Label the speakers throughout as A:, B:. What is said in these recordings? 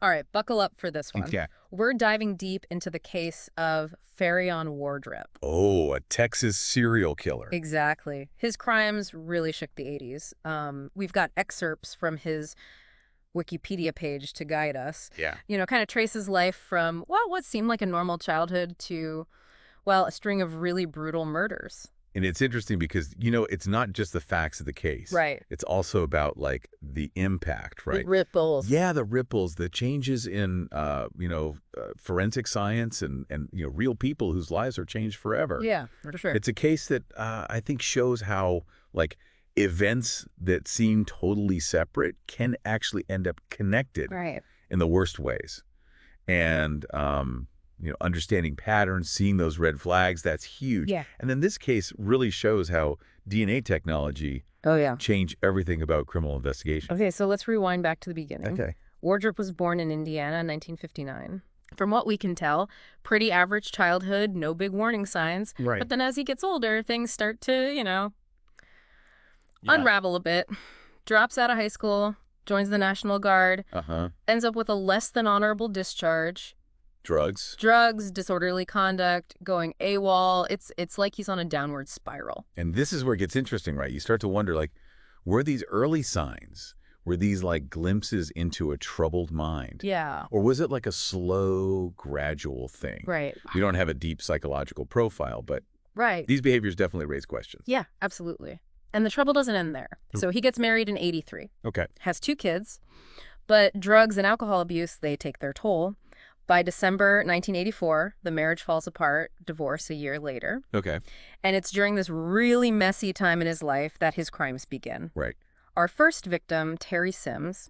A: All right, buckle up for this one.
B: Yeah.
A: We're diving deep into the case of Faryion Wardrip.
B: Oh, a Texas serial killer.
A: Exactly. His crimes really shook the 80s. We've got excerpts from his Wikipedia page to guide us.
B: Yeah.
A: Kind of traces life from, well, what seemed like a normal childhood to, well, a string of really brutal murders.
B: And it's interesting because, it's not just the facts of the case.
A: Right.
B: It's also about, like, the impact, right?
A: The ripples.
B: Yeah, the ripples, the changes in, forensic science and real people whose lives are changed forever.
A: Yeah, for sure.
B: It's a case that I think shows how, like, events that seem totally separate can actually end up connected
A: Right.
B: in the worst ways. And, understanding patterns, seeing those red flags, that's huge.
A: Yeah.
B: And then this case really shows how DNA technology
A: Oh, yeah.
B: changed everything about criminal investigation.
A: Okay, so let's rewind back to the beginning.
B: Okay.
A: Wardrip was born in Indiana in 1959. From what we can tell, pretty average childhood, no big warning signs.
B: Right.
A: But then as he gets older, things start to, unravel a bit. Drops out of high school, joins the National Guard, ends up with a less than honorable discharge. Drugs, disorderly conduct, going AWOL. It's like he's on a downward spiral.
B: And this is where it gets interesting, right? You start to wonder, like, were these early signs, were these like glimpses into a troubled mind?
A: Yeah.
B: Or was it like a slow, gradual thing?
A: Right.
B: We don't have a deep psychological profile, but
A: Right.
B: these behaviors definitely raise questions.
A: Yeah, absolutely. And the trouble doesn't end there. So he gets married in 83.
B: Okay.
A: Has 2 kids, but drugs and alcohol abuse, they take their toll. By December 1984, the marriage falls apart, divorce a year later.
B: Okay.
A: And it's during this really messy time in his life that his crimes begin.
B: Right.
A: Our first victim, Terry Sims,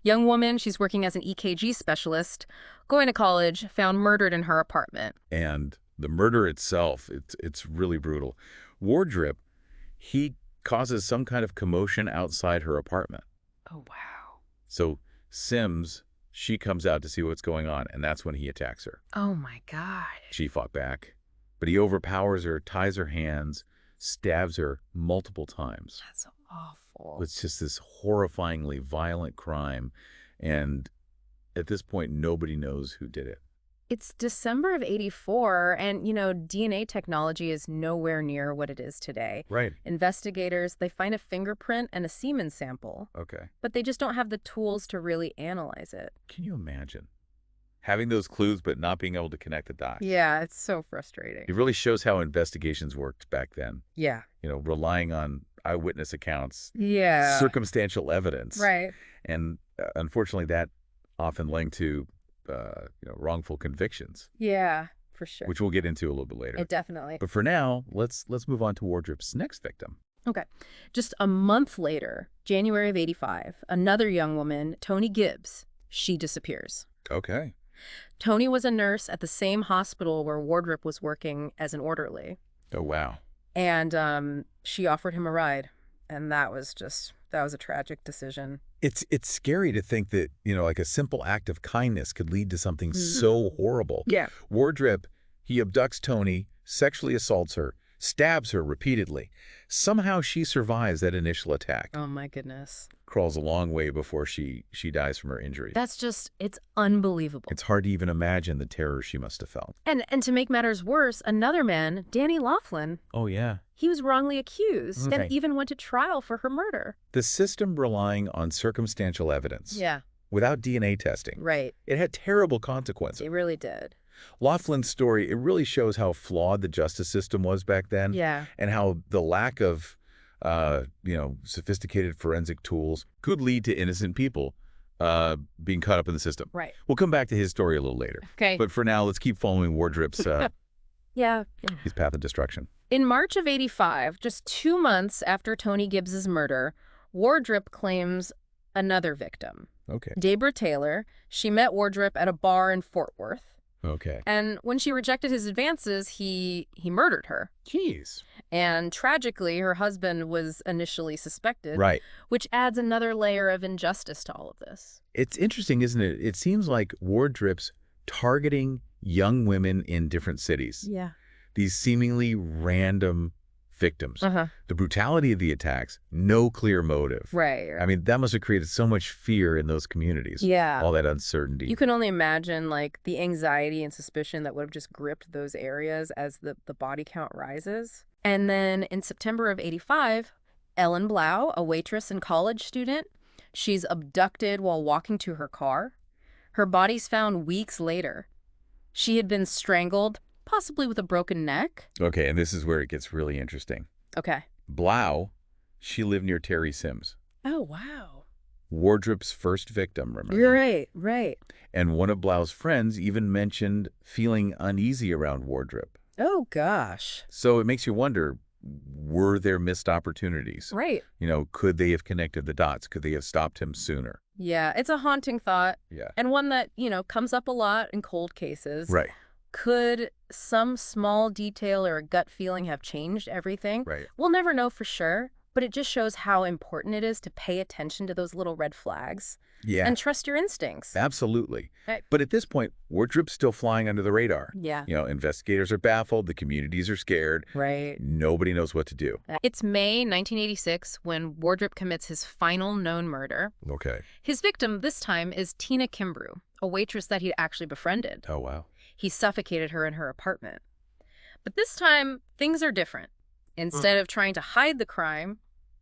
A: young woman, she's working as an EKG specialist, going to college, found murdered in her apartment.
B: And the murder itself, it's really brutal. Wardrip, he causes some kind of commotion outside her apartment.
A: Oh, wow.
B: So Sims, she comes out to see what's going on, and that's when he attacks her.
A: Oh, my God.
B: She fought back, but he overpowers her, ties her hands, stabs her multiple times.
A: That's awful.
B: It's just this horrifyingly violent crime, and at this point, nobody knows who did it.
A: It's December of 84, and, DNA technology is nowhere near what it is today.
B: Right.
A: Investigators, they find a fingerprint and a semen sample,
B: Okay.
A: but they just don't have the tools to really analyze it.
B: Can you imagine having those clues but not being able to connect the dots?
A: Yeah, it's so frustrating.
B: It really shows how investigations worked back then,
A: Yeah.
B: relying on eyewitness accounts,
A: Yeah.
B: circumstantial evidence.
A: Right.
B: And unfortunately, that often linked to wrongful convictions,
A: Yeah, for sure.
B: which we'll get into a little bit later.
A: It definitely.
B: But for now, let's move on to Wardrip's next victim.
A: Okay. Just a month later, January of 85, another young woman, Toni Gibbs, she disappears.
B: Okay.
A: Toni was a nurse at the same hospital where Wardrip was working as an orderly.
B: Oh, wow.
A: And she offered him a ride. And that was a tragic decision.
B: It's scary to think that, like a simple act of kindness could lead to something so horrible.
A: Yeah.
B: Wardrip, he abducts Toni, sexually assaults her, stabs her repeatedly. Somehow she survives that initial attack.
A: Oh, my goodness.
B: Crawls a long way before she dies from her injuries.
A: It's unbelievable.
B: It's hard to even imagine the terror she must have felt.
A: And to make matters worse, another man, Danny Laughlin,
B: Oh, yeah.
A: he was wrongly accused
B: Okay.
A: and even went to trial for her murder.
B: The system relying on circumstantial evidence.
A: Yeah,
B: Without DNA testing.
A: right.
B: It had terrible consequences.
A: It really did.
B: Laughlin's story, it really shows how flawed the justice system was back then.
A: Yeah.
B: And how the lack of, sophisticated forensic tools could lead to innocent people being caught up in the system.
A: Right.
B: We'll come back to his story a little later.
A: Okay.
B: But for now, let's keep following Wardrip's
A: Yeah.
B: his path of destruction.
A: In March of 85, just 2 months after Toni Gibbs's murder, Wardrip claims another victim.
B: Okay.
A: Debra Taylor. She met Wardrip at a bar in Fort Worth.
B: Okay.
A: And when she rejected his advances, he murdered her.
B: Jeez.
A: And tragically, her husband was initially suspected,
B: Right.
A: which adds another layer of injustice to all of this.
B: It's interesting, isn't it? It seems like Wardrip's targeting young women in different cities.
A: Yeah.
B: These seemingly random victims. The brutality of the attacks, no clear motive.
A: Right.
B: I mean, that must have created so much fear in those communities.
A: Yeah.
B: All that uncertainty.
A: You can only imagine, like, the anxiety and suspicion that would have just gripped those areas as the body count rises. And then in September of '85, Ellen Blau, a waitress and college student, she's abducted while walking to her car. Her body's found weeks later. She had been strangled, possibly with a broken neck.
B: Okay, and this is where it gets really interesting.
A: Okay.
B: Blau, she lived near Terry Sims.
A: Oh, wow.
B: Wardrip's first victim, remember?
A: Right, right.
B: And one of Blau's friends even mentioned feeling uneasy around Wardrip.
A: Oh, gosh.
B: So it makes you wonder, were there missed opportunities?
A: Right.
B: You know, could they have connected the dots? Could they have stopped him sooner?
A: Yeah, it's a haunting thought.
B: Yeah.
A: And one that, comes up a lot in cold cases.
B: Right.
A: Could some small detail or a gut feeling have changed everything?
B: Right.
A: We'll never know for sure, but it just shows how important it is to pay attention to those little red flags.
B: Yeah.
A: And trust your instincts.
B: Absolutely.
A: Right.
B: But at this point, Wardrip's still flying under the radar.
A: Yeah.
B: Investigators are baffled. The communities are scared.
A: Right.
B: Nobody knows what to do.
A: It's May 1986 when Wardrip commits his final known murder.
B: Okay.
A: His victim this time is Tina Kimbrough, a waitress that he'd actually befriended.
B: Oh, wow.
A: He suffocated her in her apartment. But this time, things are different. Instead of trying to hide the crime,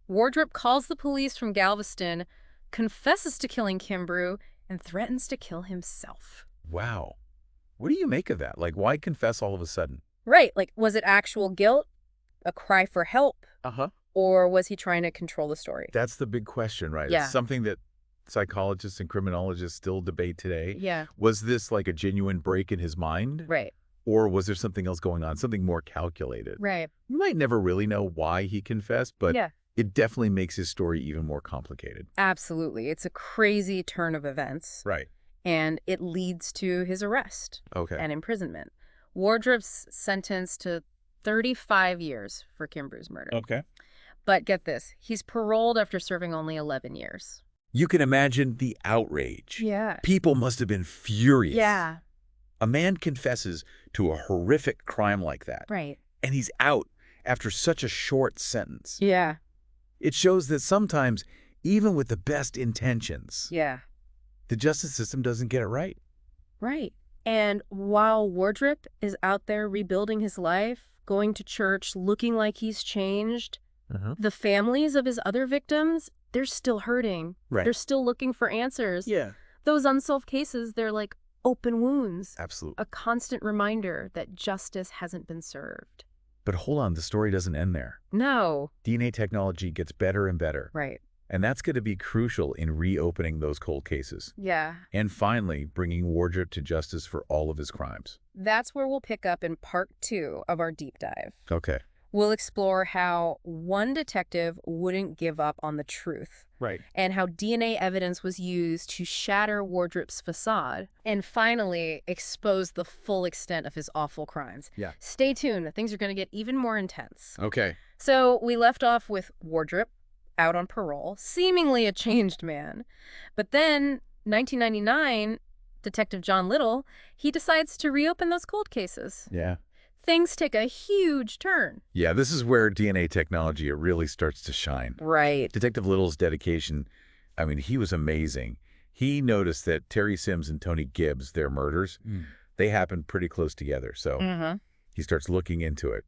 A: Wardrip calls the police from Galveston, confesses to killing Kimbrough, and threatens to kill himself.
B: Wow. What do you make of that? Like, why confess all of a sudden?
A: Right. Like, was it actual guilt? A cry for help?
B: Uh-huh.
A: Or was he trying to control the story?
B: That's the big question, right?
A: Yeah.
B: It's something that psychologists and criminologists still debate today.
A: Yeah.
B: Was this like a genuine break in his mind?
A: Right.
B: Or was there something else going on, something more calculated?
A: Right.
B: You might never really know why he confessed, but
A: Yeah.
B: it definitely makes his story even more complicated.
A: Absolutely. It's a crazy turn of events.
B: Right.
A: And it leads to his arrest and imprisonment. Wardrip's sentenced to 35 years for Kimbrough's murder.
B: Okay.
A: But get this, he's paroled after serving only 11 years.
B: You can imagine the outrage.
A: Yeah.
B: People must have been furious.
A: Yeah.
B: A man confesses to a horrific crime like that.
A: Right.
B: And he's out after such a short sentence.
A: Yeah.
B: It shows that sometimes, even with the best intentions, the justice system doesn't get it right.
A: Right. And while Wardrip is out there rebuilding his life, going to church, looking like he's changed, the families of his other victims, they're still hurting.
B: Right.
A: They're still looking for answers.
B: Yeah.
A: Those unsolved cases, they're like open wounds.
B: Absolutely.
A: A constant reminder that justice hasn't been served.
B: But hold on, the story doesn't end there.
A: No.
B: DNA technology gets better and better.
A: Right.
B: And that's going to be crucial in reopening those cold cases.
A: Yeah.
B: And finally, bringing Wardrip to justice for all of his crimes.
A: That's where we'll pick up in part 2 of our deep dive.
B: Okay.
A: We'll explore how one detective wouldn't give up on the truth.
B: Right.
A: And how DNA evidence was used to shatter Wardrip's facade. And finally, expose the full extent of his awful crimes.
B: Yeah.
A: Stay tuned. Things are going to get even more intense.
B: Okay.
A: So we left off with Wardrip out on parole, seemingly a changed man. But then, 1999, Detective John Little, he decides to reopen those cold cases.
B: Yeah.
A: Things take a huge turn.
B: Yeah, this is where DNA technology really starts to shine.
A: Right.
B: Detective Little's dedication, I mean, he was amazing. He noticed that Terry Sims and Tony Gibbs, their murders, they happened pretty close together. So he starts looking into it,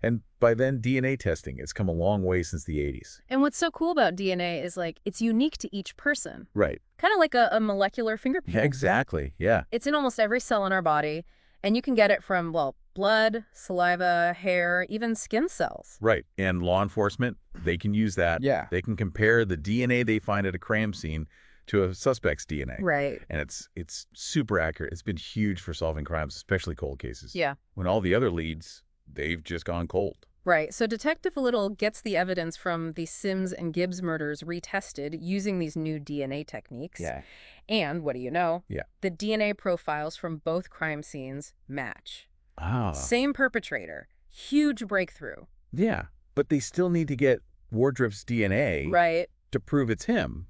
B: And by then, DNA testing has come a long way since the 80s.
A: And what's so cool about DNA is, like, it's unique to each person.
B: Right.
A: Kind of like a molecular fingerprint.
B: Yeah, exactly, yeah.
A: It's in almost every cell in our body, and you can get it from, well, blood, saliva, hair, even skin cells.
B: Right. And law enforcement, they can use that.
C: Yeah.
B: They can compare the DNA they find at a crime scene to a suspect's DNA.
A: Right.
B: And it's super accurate. It's been huge for solving crimes, especially cold cases.
A: Yeah.
B: When all the other leads, they've just gone cold.
A: Right. So Detective Little gets the evidence from the Sims and Gibbs murders retested using these new DNA techniques.
C: Yeah.
A: And what do you know?
B: Yeah.
A: The DNA profiles from both crime scenes match.
B: Ah.
A: Same perpetrator. Huge breakthrough.
B: Yeah. But they still need to get Wardrip's DNA
A: Right.
B: to prove it's him.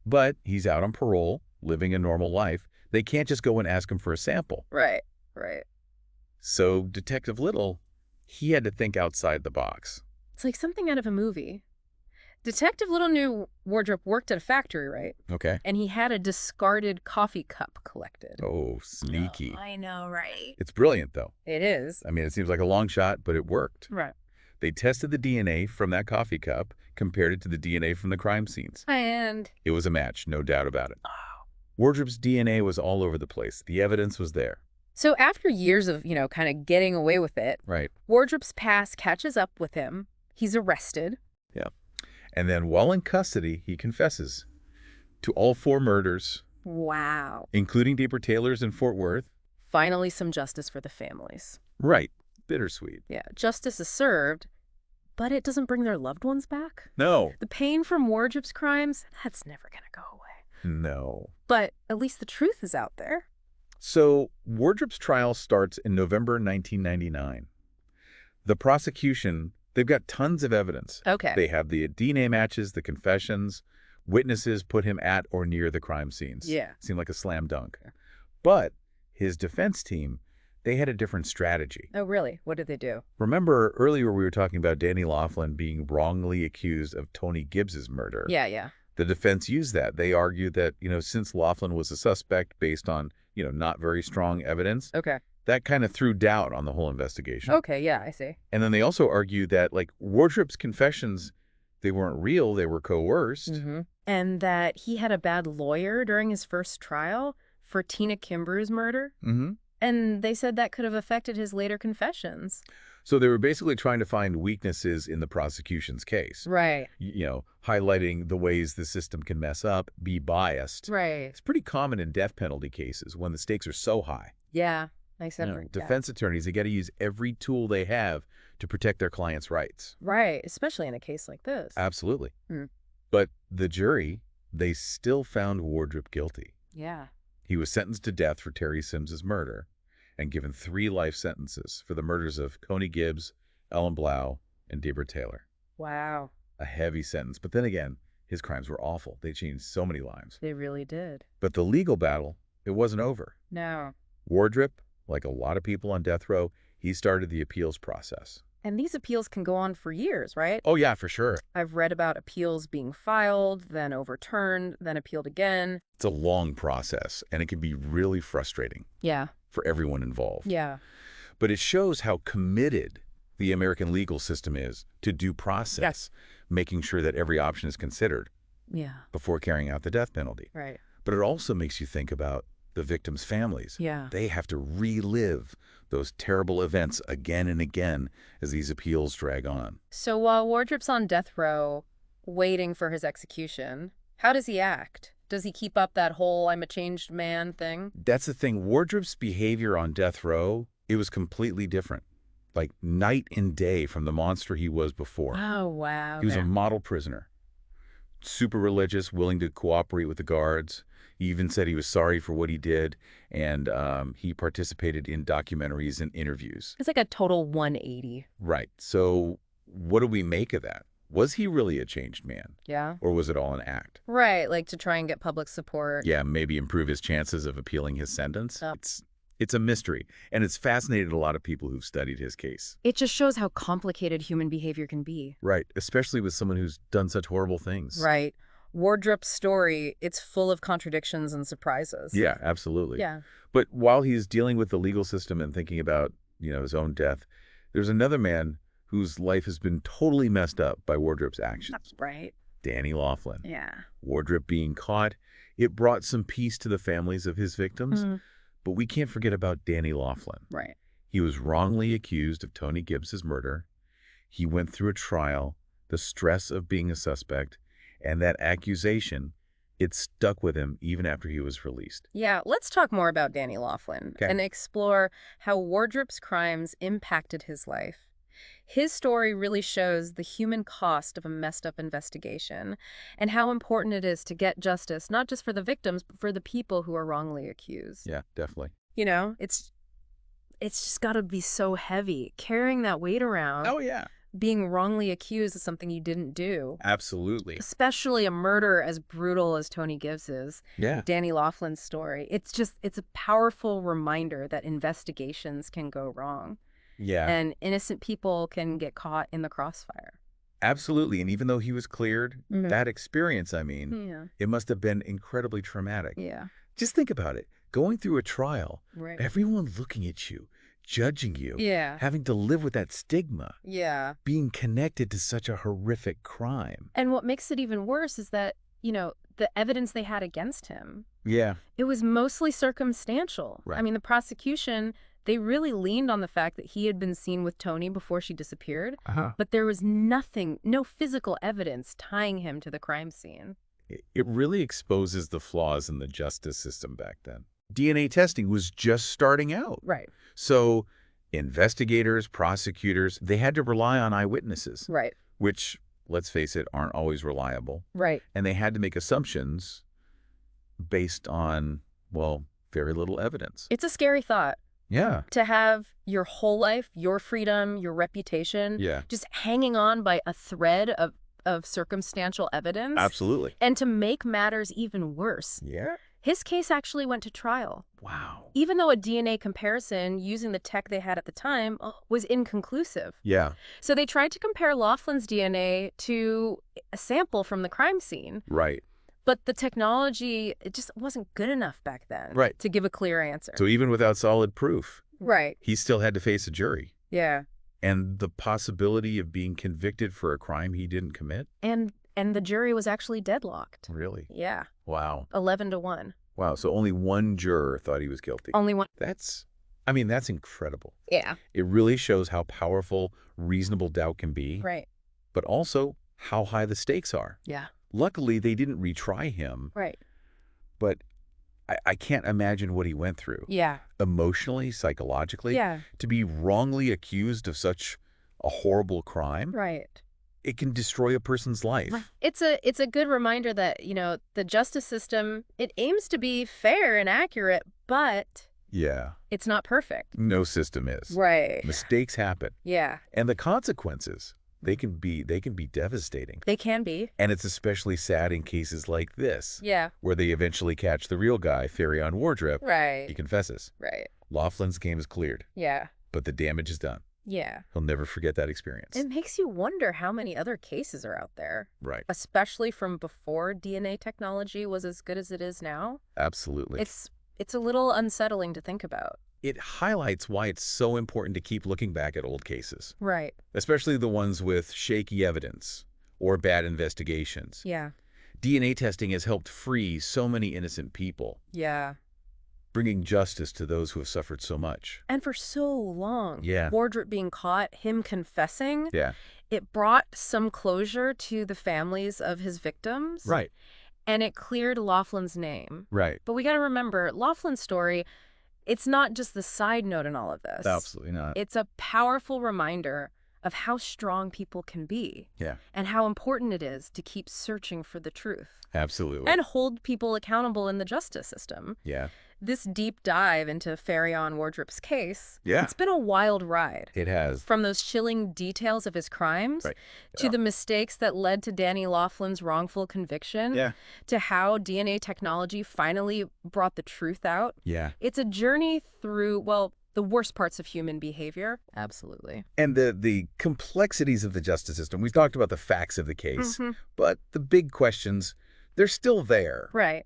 B: But he's out on parole, living a normal life. They can't just go and ask him for a sample.
A: Right. Right.
B: So Detective Little, He had to think outside the box.
A: It's like something out of a movie. Detective Little knew Wardrip worked at a factory, right?
B: Okay.
A: And he had a discarded coffee cup collected.
B: Oh, sneaky.
A: Oh, I know, right?
B: It's brilliant, though.
A: It is.
B: I mean, it seems like a long shot, but it worked.
A: Right.
B: They tested the DNA from that coffee cup, compared it to the DNA from the crime scenes.
A: And
B: it was a match, no doubt about it. Wardrip's DNA was all over the place. The evidence was there.
A: So after years of, kind of getting away with it,
B: Right.
A: Wardrip's past catches up with him. He's arrested.
B: Yeah. And then while in custody, he confesses to all 4 murders.
A: Wow.
B: Including Deborah Taylor's in Fort Worth.
A: Finally, some justice for the families.
B: Right. Bittersweet.
A: Yeah. Justice is served, but it doesn't bring their loved ones back.
B: No.
A: The pain from Wardrip's crimes, that's never going to go away.
B: No.
A: But at least the truth is out there.
B: So Wardrip's trial starts in November 1999. The prosecution, they've got tons of evidence.
A: Okay.
B: They have the DNA matches, the confessions. Witnesses put him at or near the crime scenes.
A: Yeah.
B: Seemed like a slam dunk. But his defense team, they had a different strategy.
A: Oh, really? What did they do?
B: Remember earlier we were talking about Danny Laughlin being wrongly accused of Tony Gibbs's murder.
A: Yeah.
B: The defense used that. They argued that, since Laughlin was a suspect based on, not very strong evidence,
A: Okay.
B: that kind of threw doubt on the whole investigation.
A: Okay, yeah, I see.
B: And then they also argued that, Wardrip's confessions, they weren't real, they were coerced.
A: Mm-hmm. And that he had a bad lawyer during his first trial for Tina Kimbrough's murder.
B: Mm-hmm.
A: And they said that could have affected his later confessions.
B: So they were basically trying to find weaknesses in the prosecution's case.
A: Right.
B: Highlighting the ways the system can mess up, be biased.
A: Right.
B: It's pretty common in death penalty cases when the stakes are so high.
A: Yeah. Except for
B: defense attorneys, they got to use every tool they have to protect their clients' rights.
A: Right. Especially in a case like this.
B: Absolutely. But the jury, they still found Wardrip guilty.
A: Yeah.
B: He was sentenced to death for Terry Sims's murder and given 3 life sentences for the murders of Coney Gibbs, Ellen Blau, and Deborah Taylor.
A: Wow.
B: A heavy sentence. But then again, his crimes were awful. They changed so many lives.
A: They really did.
B: But the legal battle, it wasn't over.
A: No.
B: Wardrip, like a lot of people on death row, he started the appeals process.
A: And these appeals can go on for years, right?
B: Oh, yeah, for sure.
A: I've read about appeals being filed, then overturned, then appealed again.
B: It's a long process, and it can be really frustrating.
A: Yeah.
B: For everyone involved.
A: Yeah.
B: But it shows how committed the American legal system is to due process,
A: yes.
B: Making sure that every option is considered before carrying out the death penalty.
A: Right.
B: But it also makes you think about the victims' families.
A: Yeah.
B: They have to relive those terrible events again and again as these appeals drag on.
A: So while Wardrip's on death row, waiting for his execution, how does he act? Does he keep up that whole I'm a changed man thing?
B: That's the thing. Wardrip's behavior on death row, it was completely different. Like night and day from the monster he was before.
A: Oh, wow.
B: He was a model prisoner. Super religious, willing to cooperate with the guards. He even said he was sorry for what he did, and he participated in documentaries and interviews.
A: It's like a total 180.
B: Right. So what do we make of that? Was he really a changed man?
A: Yeah.
B: Or was it all an act?
A: Right, like to try and get public support.
B: Yeah, maybe improve his chances of appealing his sentence. It's a mystery, and it's fascinated a lot of people who've studied his case.
A: It just shows how complicated human behavior can be.
B: Right, especially with someone who's done such horrible things.
A: Right. Wardrip's story, it's full of contradictions and surprises.
B: Yeah, absolutely.
A: Yeah.
B: But while he's dealing with the legal system and thinking about, his own death, there's another man whose life has been totally messed up by Wardrip's actions.
A: That's right.
B: Danny Laughlin.
A: Yeah.
B: Wardrip being caught, it brought some peace to the families of his victims. But we can't forget about Danny Laughlin.
A: Right.
B: He was wrongly accused of Tony Gibbs's murder. He went through a trial, the stress of being a suspect, and that accusation, it stuck with him even after he was released.
A: Yeah, let's talk more about Danny Laughlin and explore how Wardrip's crimes impacted his life. His story really shows the human cost of a messed up investigation and how important it is to get justice, not just for the victims, but for the people who are wrongly accused.
B: Yeah, definitely.
A: It's just got to be so heavy, carrying that weight around.
B: Oh, yeah.
A: Being wrongly accused of something you didn't do.
B: Absolutely.
A: Especially a murder as brutal as Tony Gibbs's.
B: Yeah.
A: Danny Laughlin's story. It's a powerful reminder that investigations can go wrong.
B: Yeah.
A: And innocent people can get caught in the crossfire.
B: Absolutely. And even though he was cleared, that experience, I mean,
A: Yeah.
B: it must have been incredibly traumatic.
A: Yeah.
B: Just think about it. Going through a trial,
A: Right.
B: everyone looking at you, judging you,
A: Yeah.
B: having to live with that stigma,
A: Yeah.
B: being connected to such a horrific crime.
A: And what makes it even worse is that, the evidence they had against him,
B: Yeah.
A: it was mostly circumstantial.
B: Right.
A: I mean, the prosecution, they really leaned on the fact that he had been seen with Toni before she disappeared, but there was no physical evidence tying him to the crime scene.
B: It really exposes the flaws in the justice system back then. DNA testing was just starting out.
A: Right.
B: So investigators, prosecutors, they had to rely on eyewitnesses.
A: Right.
B: Which, let's face it, aren't always reliable.
A: Right.
B: And they had to make assumptions based on, well, very little evidence.
A: It's a scary thought.
B: Yeah.
A: To have your whole life, your freedom, your reputation, just hanging on by a thread of circumstantial evidence.
B: Absolutely.
A: And to make matters even worse.
B: Yeah.
A: His case actually went to trial.
B: Wow.
A: Even though a DNA comparison using the tech they had at the time was inconclusive.
B: Yeah.
A: So they tried to compare Laughlin's DNA to a sample from the crime scene.
B: Right.
A: But the technology, it just wasn't good enough back then to give a clear answer.
B: So even without solid proof, he still had to face a jury.
A: Yeah.
B: And the possibility of being convicted for a crime he didn't commit?
A: And the jury was actually deadlocked.
B: Really?
A: Yeah.
B: Wow.
A: 11-1.
B: Wow. So only one juror thought he was guilty.
A: Only one.
B: That's incredible.
A: Yeah.
B: It really shows how powerful reasonable doubt can be.
A: Right.
B: But also how high the stakes are.
A: Yeah.
B: Luckily, they didn't retry him.
A: Right.
B: But I can't imagine what he went through.
A: Yeah.
B: Emotionally, psychologically.
A: Yeah.
B: To be wrongly accused of such a horrible crime.
A: Right.
B: It can destroy a person's life.
A: It's a good reminder that, the justice system, it aims to be fair and accurate, but it's not perfect.
B: No system is.
A: Right.
B: Mistakes happen.
A: Yeah.
B: And the consequences, they can be devastating.
A: They can be.
B: And it's especially sad in cases like this.
A: Yeah.
B: Where they eventually catch the real guy, Faryion Wardrip.
A: Right.
B: He confesses.
A: Right.
B: Laughlin's game is cleared.
A: Yeah.
B: But the damage is done.
A: Yeah.
B: He'll never forget that experience.
A: It makes you wonder how many other cases are out there.
B: Right.
A: Especially from before DNA technology was as good as it is now.
B: Absolutely.
A: It's a little unsettling to think about.
B: It highlights why it's so important to keep looking back at old cases.
A: Right.
B: Especially the ones with shaky evidence or bad investigations.
A: Yeah.
B: DNA testing has helped free so many innocent people.
A: Yeah.
B: Bringing justice to those who have suffered so much.
A: And for so long.
B: Yeah.
A: Wardrip being caught, him confessing.
B: Yeah.
A: It brought some closure to the families of his victims.
B: Right.
A: And it cleared Laughlin's name.
B: Right.
A: But we got to remember, Laughlin's story, it's not just the side note in all of this.
B: Absolutely not.
A: It's a powerful reminder of how strong people can be.
B: Yeah.
A: And how important it is to keep searching for the truth.
B: Absolutely.
A: And hold people accountable in the justice system.
B: Yeah.
A: This deep dive into Faryion Wardrip's case,
B: Yeah.
A: It's been a wild ride.
B: It has.
A: From those chilling details of his crimes to the mistakes that led to Danny Laughlin's wrongful conviction to how DNA technology finally brought the truth out.
B: Yeah.
A: It's a journey through, well, the worst parts of human behavior. Absolutely.
B: And the complexities of the justice system. We've talked about the facts of the case, but the big questions, they're still there.
A: Right.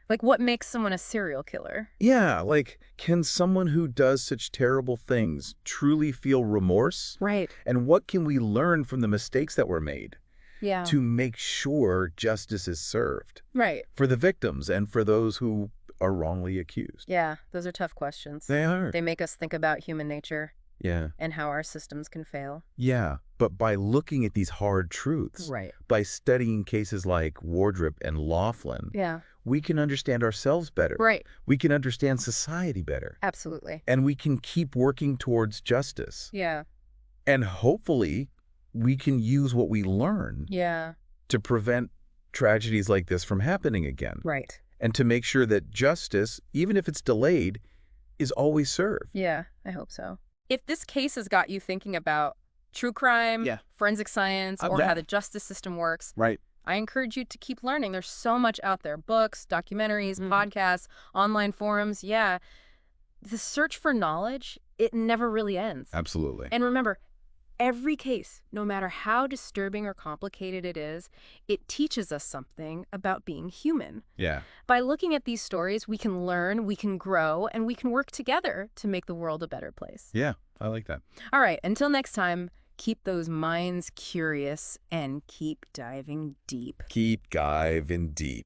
A: Like, what makes someone a serial killer?
B: Yeah, like, can someone who does such terrible things truly feel remorse?
A: Right.
B: And what can we learn from the mistakes that were made
A: to
B: make sure justice is served?
A: Right.
B: For the victims and for those who are wrongly accused.
A: Yeah, those are tough questions.
B: They are.
A: They make us think about human nature.
B: Yeah.
A: And how our systems can fail.
B: Yeah, but by looking at these hard truths, by studying cases like Wardrip and Laughlin, we can understand ourselves better.
A: Right.
B: We can understand society better.
A: Absolutely.
B: And we can keep working towards justice.
A: Yeah.
B: And hopefully, we can use what we learn to prevent tragedies like this from happening again.
A: Right.
B: And to make sure that justice, even if it's delayed, is always served.
A: Yeah, I hope so. If this case has got you thinking about true crime, forensic science, or how the justice system works, I encourage you to keep learning. There's so much out there. Books, documentaries, podcasts, online forums. Yeah. The search for knowledge, it never really ends.
B: Absolutely.
A: And remember, every case, no matter how disturbing or complicated it is, it teaches us something about being human.
B: Yeah.
A: By looking at these stories, we can learn, we can grow, and we can work together to make the world a better place.
B: Yeah, I like that.
A: All right, until next time, keep those minds curious and keep diving deep.
B: Keep diving deep.